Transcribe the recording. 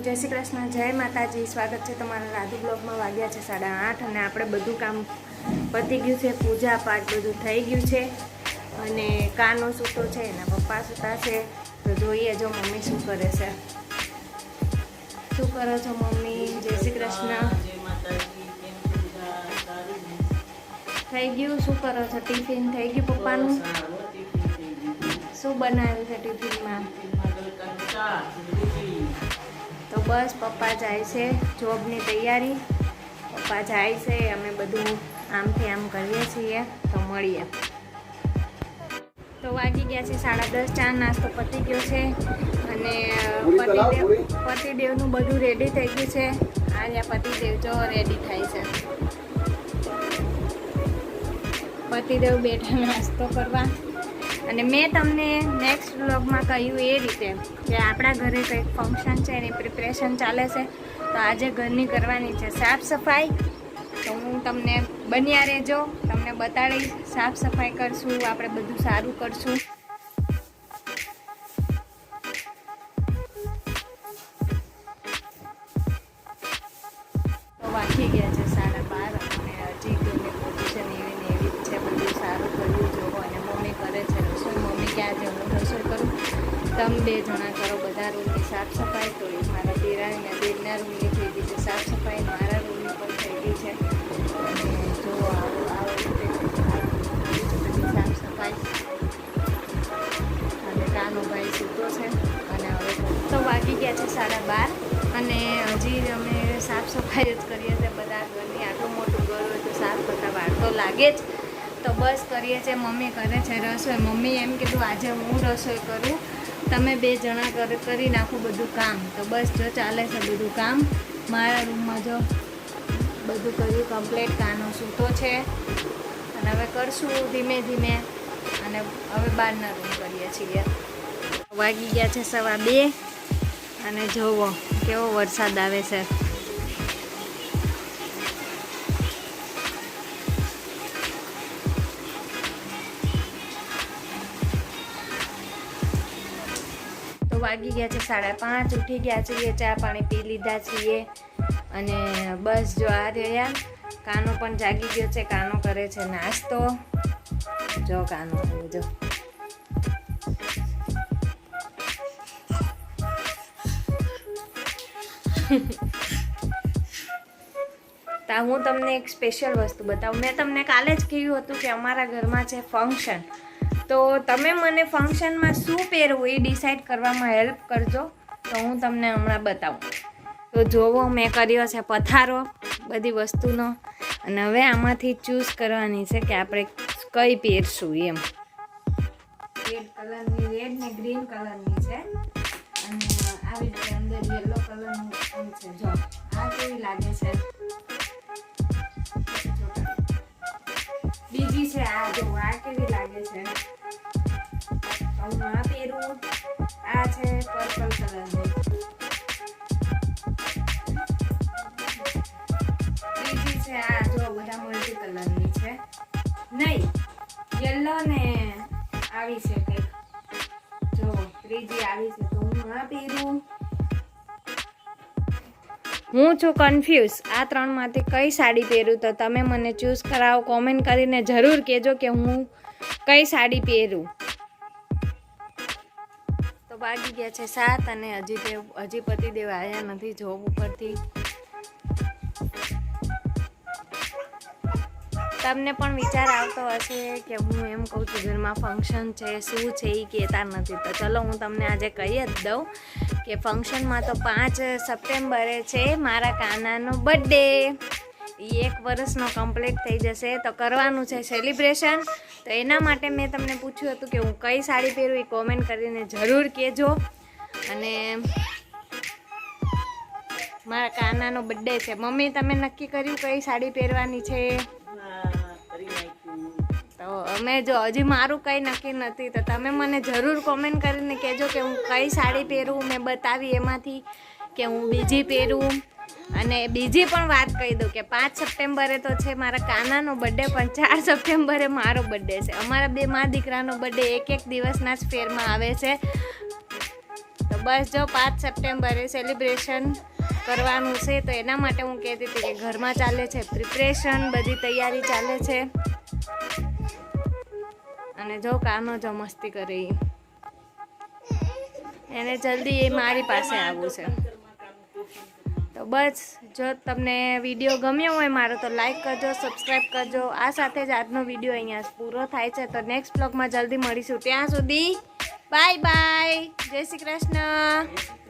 જય શ્રી કૃષ્ણ, જય માતાજી। સ્વાગત છે તમારા રાધુ બ્લોગમાં। વાગ્યા છે 8:30 અને આપણે બધું કામ પતી ગયું છે, પૂજા પાઠ બધું થઈ ગયું છે અને કાનો સૂતો છે, એના પપ્પા સૂતા છે। તો જોઈએ જો મમ્મી શું કરે છે। શું કરો છો મમ્મી? જય શ્રી કૃષ્ણ। થઈ ગયું? શું કરો છો? ટિફિન થઈ ગયું પપ્પાનું? શું બનાવ્યું છે ટિફિનમાં? તો બસ પપ્પા જાય છે જોબની તૈયારી। પપ્પા જાય છે, અમે બધું આમથી આમ કરીએ છીએ। તો મળીએ। તો વાગી ગયા છે 10:30। ચા નાસ્તો પતી ગયો છે અને પતિદેવનું બધું રેડી થઈ ગયું છે। આજે પતિદેવ જો રેડી થાય છે। પતિદેવ બેઠા નાસ્તો કરવા। અને મેં તમને નેક્સ્ટ વ્લોગમાં કહ્યું એ રીતે કે આપણા ઘરે કંઈક ફંક્શન છે, એની પ્રિપરેશન ચાલે છે। તો આજે ઘરની કરવાની છે સાફ સફાઈ। તો હું તમને બન્યા રહેજો, તમને બતાડીશ। સાફ સફાઈ કરશું, આપણે બધું સારું કરશું। તો વાગી ગયા છે 12:30 અને હજી ઘરની પોઝિશન એવી ને એવી જ છે। બધું સારું કર્યું જોવો। અને મમ્મી કરે છે રસોઈ। મમ્મી ક્યાં છે? હું રસોઈ કરું, તમે બે જણા કરો બધા રૂમની સાફ સફાઈ। તો એ મારા દેરાણીના દેરના રૂમની થઈ ગઈ છે સાફ સફાઈ, મારા રૂમની પણ થઈ ગઈ છે। અને જો આ રીતે બધી સાફ સફાઈ। અને કાનો ભાઈ સૂતો છે। અને હવે તો વાગી ગયા છે 12:30 અને હજી અમે સાફ સફાઈ જ કરીએ છીએ બધા ઘરની। આટલું મોટું ઘર હોય તો સાફ કરતા વાર તો લાગે જ। તો બસ કરીએ છીએ। મમ્મી કરે છે રસોઈ। મમ્મી એમ કીધું આજે હું રસોઈ કરું, તમે બે જણા કરી નાખો બધું કામ। તો બસ જો ચાલે છે બધું કામ। મારા રૂમમાં જો બધું કર્યું કમ્પ્લીટ। કાનો સૂતો છે અને હવે કરશું ધીમે ધીમે। અને હવે બહારના રૂમ કરીએ છીએ। વાગી ગયા છે 2:15 અને જોવો કેવો વરસાદ આવે છે। વાગી ગયા છે 5:30। ઉઠી ગયા છીએ, ચા પાણી પી લીધા છીએ અને બસ જો આ રહ્યા। કાનો પણ જાગી ગયો છે, કાનો કરે છે નાસ્તો। જો કાનો જો તા હું તમને એક સ્પેશિયલ વસ્તુ બતાવું। મેં તમને કાલે જ કહ્યું હતું કે અમારા ઘરમાં છે ફંક્શન। તો તમે મને ફંક્શનમાં શું પહેરવું એ ડિસાઈડ કરવામાં હેલ્પ કરજો। તો હું તમને હમણાં બતાવું। તો જોવો મેં કર્યો છે પથારો બધી વસ્તુનો અને હવે આમાંથી ચૂઝ કરવાની છે કે આપણે કઈ પહેરશું એમ। રેડ કલરની, રેડ ને ગ્રીન કલરની છે અને આવી રીતે અંદર યલો કલરનું પણ છે। જો આ કેવી લાગે છે? બીજી છે આ, જો આ કેવી લાગે છે? હું આ પહેરું। આ છે પર્પલ કલરની। ત્રીજી છે આ, જો બધા મલ્ટી કલરની છે। નહીં, યલો ને આવી છે કંઈક, જો ત્રીજી આવી છે। તો હું આ પહેરું। હું છું કન્ફ્યુઝ આ ત્રણમાંથી કઈ સાડી પહેરું। તો તમે મને ચૂઝ કરાવો, કોમેન્ટ કરીને જરૂર કહેજો કે હું કઈ સાડી પહેરું। તો વાગી ગયા છે 7 અને હજી પતિદેવ આવ્યા નથી જોબ ઉપરથી। તમને પણ વિચાર આવતો હશે કે હું એમ કહું છું ઘરમાં ફંક્શન છે, શું છે એ કહેતા નથી। તો ચલો હું તમને આજે કહી જ દઉં કે ફંક્શનમાં તો 5 સપ્ટેમ્બરે છે મારા કાનાનો બર્થડે। એ 1 વર્ષનો કમ્પ્લીટ થઈ જશે। તો કરવાનું છે સેલિબ્રેશન। તો એના માટે મેં તમને પૂછ્યું હતું કે હું કઈ સાડી પહેરું, એ કોમેન્ટ કરીને જરૂર કહેજો। અને મારા કાનાનો બર્થડે છે। મમ્મી તમે નક્કી કર્યું કઈ સાડી પહેરવાની છે? તો અમે જો હજી મારું કંઈ નક્કી નથી। તો તમે મને જરૂર કોમેન્ટ કરીને કહેજો કે હું કઈ સાડી પહેરું। મેં બતાવી એમાંથી કે હું બીજી પહેરું। અને બીજી પણ વાત કહી દઉં કે 5 સપ્ટેમ્બરે તો છે મારા કાનાનો બર્થડે, પણ 4 સપ્ટેમ્બરે મારો બર્થડે છે। અમારા બે મા દીકરાનો બર્થડે એક દિવસના જ ફેરમાં આવે છે। તો બસ જો 5 સપ્ટેમ્બરે સેલિબ્રેશન કરવાનું છે, તો એના માટે હું કહેતી હતી કે ઘરમાં ચાલે છે પ્રિપરેશન, બધી તૈયારી ચાલે છે. અને જો કાનો જો મસ્તી કરે, એને જલ્દી એ મારી પાસે આવવું છે. તો બસ જો તમને વિડીયો ગમ્યો હોય મારો તો લાઈક કરજો, સબસ્ક્રાઈબ કરજો. આ સાથે જ આજનો વિડીયો અહીંયા પૂરો થાય છે. તો નેક્સ્ટ બ્લોગમાં જલ્દી મળીશું. ત્યાં સુધી બાય બાય, જય શ્રી કૃષ્ણ.